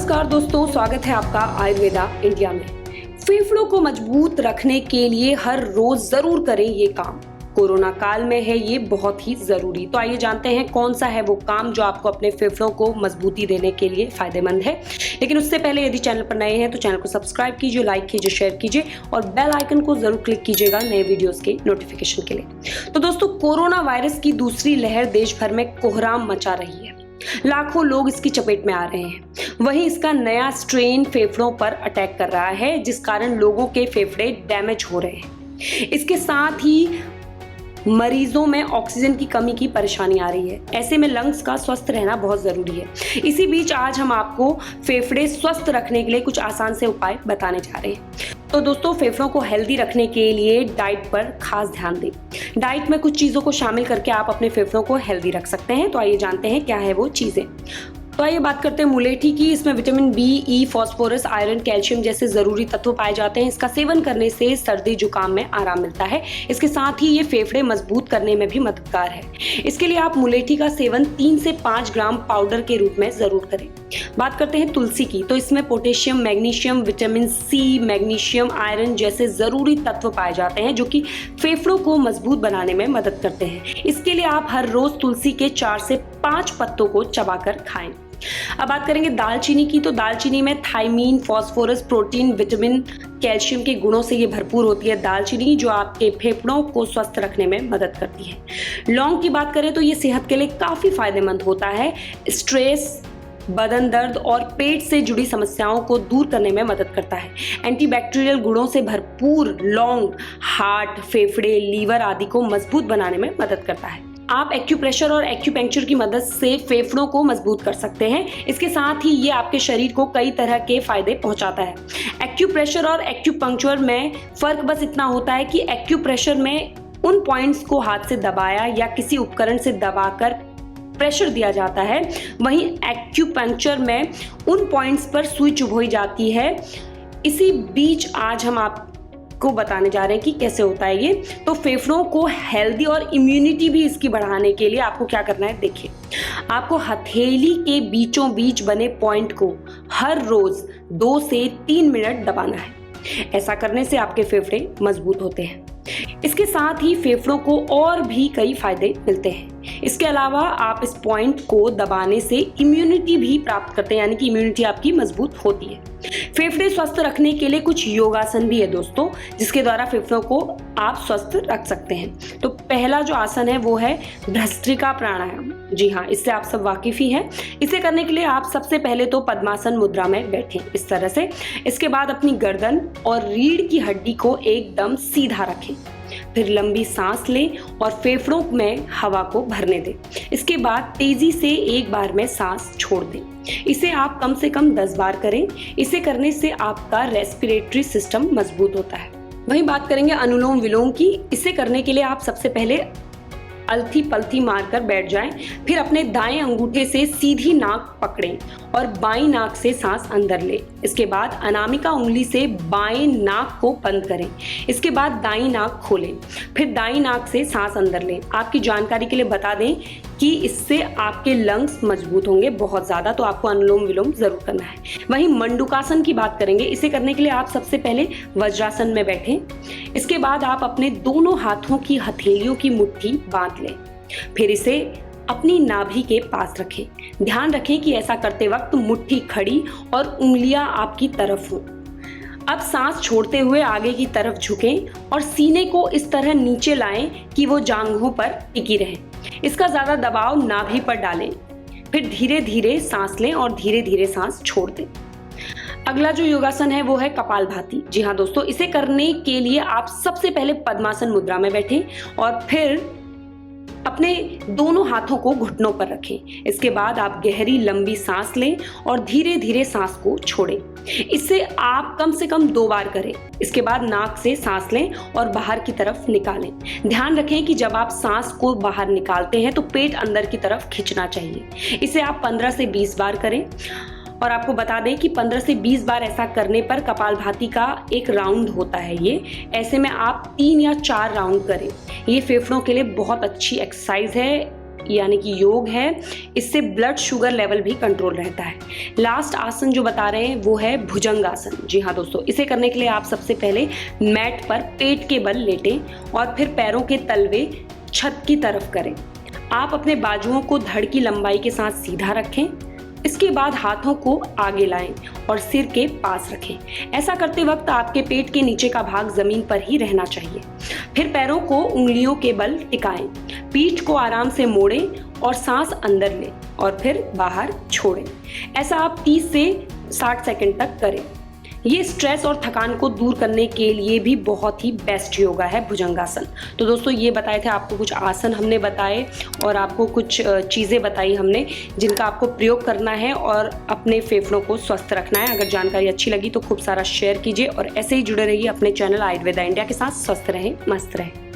नमस्कार दोस्तों, स्वागत है आपका आयुर्वेदा इंडिया में। फेफड़ों को मजबूत रखने के लिए हर रोज जरूर करें ये काम। कोरोना काल में है ये बहुत ही जरूरी। तो आइए जानते हैं कौन सा है वो काम जो आपको अपने फेफड़ों को मजबूती देने के लिए फायदेमंद है। लेकिन उससे पहले यदि चैनल पर नए हैं तो चैनल को सब्सक्राइब कीजिए, लाइक कीजिए, शेयर कीजिए और बेल आइकन को जरूर क्लिक कीजिएगा नए वीडियोस के नोटिफिकेशन के लिए। तो दोस्तों, कोरोना वायरस की दूसरी लहर देश भर में कोहराम मचा रही है। लाखों लोग इसकी चपेट में आ रहे हैं। वहीं इसका नया स्ट्रेन फेफड़ों पर अटैक कर रहा है, जिस कारण लोगों के फेफड़े डैमेज हो रहे हैं। इसके साथ ही मरीजों में ऑक्सीजन की कमी की परेशानी आ रही है। ऐसे में लंग्स का स्वस्थ रहना बहुत जरूरी है। इसी बीच आज हम आपको फेफड़े स्वस्थ रखने के लिए कुछ आसान से उपाय बताने जा रहे हैं। तो दोस्तों, फेफड़ों को हेल्दी रखने के लिए डाइट पर खास ध्यान दें। डाइट में कुछ चीजों को शामिल करके आप अपने फेफड़ों को हेल्दी रख सकते हैं। तो आइए जानते हैं क्या है वो चीजें। तो आइए बात करते हैं मुलेठी की। इसमें विटामिन बी, ई, फास्फोरस, आयरन, कैल्शियम जैसे जरूरी तत्व पाए जाते हैं। इसका सेवन करने से सर्दी जुकाम में आराम मिलता है। इसके साथ ही ये फेफड़े मजबूत करने में भी मददगार है। इसके लिए आप मुलेठी का सेवन 3 से 5 ग्राम पाउडर के रूप में जरूर करें। बात करते हैं तुलसी की। तो इसमें potassium, magnesium, vitamin C, magnesium, iron जैसे जरूरी तत्व पाए जाते हैं जो कि फेफड़ों को मजबूत बनाने में मदद करते हैं। इसके लिए आप हर रोज तुलसी के 4 से 5 पत्तों को चबाकर खाएं। अब बात करेंगे दालचीनी की। तो दालचीनी में thiamine, phosphorus, protein, vitamin, calcium के गुणों से ये भरपूर होती है दालचीनी, जो आपके फेफड़ों को स्वस्थ रखने में मदद करती है। लौंग की बात करें तो ये सेहत के लिए काफी फायदेमंद होता है। स्ट्रेस, बदन दर्द और पेट से जुड़ी समस्याओं को दूर करने में मदद करता है। एंटीबैक्टीरियल गुणों से भरपूर लौंग हार्ट, फेफड़े, लीवर आदि को मजबूत बनाने में मदद करता है। आप एक्यूप्रेशर और एक्यूपंक्चर की मदद से फेफड़ों को मजबूत कर सकते हैं। इसके साथ ही ये आपके शरीर को कई तरह के फायदे पहुंचाता है। एक्यूप्रेशर और एक्यूपंक्चर में फर्क बस इतना होता है कि एक्यूप्रेशर में उन पॉइंट्स को हाथ से दबाया या किसी उपकरण से दबाकर प्रेशर दिया जाता है, वहीं एक्यूपंक्चर में उन पॉइंट्स पर सुई चुभोई जाती है। इसी बीच आज हम आपको बताने जा रहे हैं कि कैसे होता है ये। तो फेफड़ों को हेल्दी और इम्यूनिटी भी इसकी बढ़ाने के लिए आपको क्या करना है, देखिए। आपको हथेली के बीचों बीच बने पॉइंट को हर रोज 2 से 3 मिनट दबाना है। ऐसा करने से आपके फेफड़े मजबूत होते हैं। इसके साथ ही फेफड़ों को और भी कई फायदे मिलते हैं। इसके अलावा आप इस पॉइंट को दबाने से इम्यूनिटी भी प्राप्त करते हैं, यानी कि इम्यूनिटी आपकी मजबूत होती है। फेफड़े स्वस्थ रखने के लिए कुछ योगासन भी है दोस्तों, जिसके द्वारा फेफड़ों को आप स्वस्थ रख सकते हैं। तो पहला जो आसन है वो है भस्त्रिका प्राणायाम। जी हाँ, इससे आप सब वाकिफ ही हैं। इसे करने के लिए आप सबसे पहले तो पद्मासन मुद्रा में बैठें इस तरह से। इसके बाद अपनी गर्दन और रीढ़ की हड्डी को एकदम सीधा रखें। फिर लंबी सांस लें और फेफड़ों में हवा को भरने दें। इसके बाद तेजी से एक बार में सांस छोड़ दें। इसे आप कम से कम 10 बार करें। इसे करने से आपका रेस्पिरेटरी सिस्टम मजबूत होता है। वहीं बात करेंगे अनुलोम विलोम की। इसे करने के लिए आप सबसे पहले अलथी पलथी मारकर बैठ जाएं। फिर अपने दाएं अंगूठे से सीधी नाक पकड़ें और बाईं नाक से सांस अंदर लें। इसके बाद अनामिका उंगली से बाएं नाक को बंद करें। इसके बाद दाईं नाक खोलें। फिर दाईं नाक से सांस अंदर लें। आपकी जानकारी के लिए बता दें कि इससे आपके लंग्स मजबूत होंगे बहुत ज़्यादा, तो आपको अनुलोम विलोम जरूर करना है। वहीं मंडूकासन की बात करेंगे। इसे करने के लिए आप सबसे पहले वज्रासन में बैठें। इसके बाद आप अपने दोनों हाथों की हथेलियों की मुट्ठी बांध लें। फिर इसे अपनी नाभि के पास रखें। ध्यान रखें कि ऐसा करते वक्त मुट्ठी खड़ी और उंगलियां आपकी तरफ हों। अब सांस छोड़ते हुए आगे की तरफ झुकें और सीने को इस तरह नीचे लाएं कि वो जांघों पर टिकी रहे। इसका ज्यादा दबाव नाभि पर डालें। फिर धीरे धीरे सांस लें और धीरे धीरे सांस छोड़ दें। अगला जो योगासन है वो है कपालभाति। जी हाँ दोस्तों, इसे करने के लिए आप सबसे पहले पद्मासन मुद्रा में बैठें और फिर अपने दोनों हाथों को घुटनों पर रखें। इसके बाद आप गहरी लंबी सांस लें और धीरे धीरे सांस को छोड़ें। इसे आप कम से कम 2 बार करें। इसके बाद नाक से सांस लें और बाहर की तरफ निकालें। ध्यान रखें कि जब आप सांस को बाहर निकालते हैं तो पेट अंदर की तरफ खींचना चाहिए। इसे आप 15 से 20 बार करें। और आपको बता दें कि 15 से 20 बार ऐसा करने पर कपालभाति का एक राउंड होता है ये। ऐसे में आप 3 या 4 राउंड करें। ये फेफड़ों के लिए बहुत अच्छी एक्सरसाइज है। यानी कि योग है, इससे ब्लड शुगर लेवल भी कंट्रोल रहता है। लास्ट आसन जो बता रहे हैं वो है भुजंगासन। जी हाँ दोस्तों, इसे करने के लिए आप सबसे पहले मैट पर पेट के बल लेटें और फिर पैरों के तलवे छत की तरफ करें। आप अपने बाजुओं को धड़ की लंबाई के साथ सीधा रखें। इसके बाद हाथों को आगे लाएं और सिर के पास रखें। ऐसा करते वक्त आपके पेट के नीचे का भाग जमीन पर ही रहना चाहिए। फिर पैरों को उंगलियों के बल टिकाएं, पीठ को आराम से मोड़ें और सांस अंदर लें और फिर बाहर छोड़ें। ऐसा आप 30 से 60 सेकंड तक करें। ये स्ट्रेस और थकान को दूर करने के लिए भी बहुत ही बेस्ट योगा है भुजंगासन। तो दोस्तों ये बताए थे आपको कुछ आसन हमने बताए और आपको कुछ चीज़ें बताई हमने जिनका आपको प्रयोग करना है और अपने फेफड़ों को स्वस्थ रखना है। अगर जानकारी अच्छी लगी तो खूब सारा शेयर कीजिए और ऐसे ही जुड़े रहिए अपने चैनल आयुर्वेदा इंडिया के साथ। स्वस्थ रहें, मस्त रहें।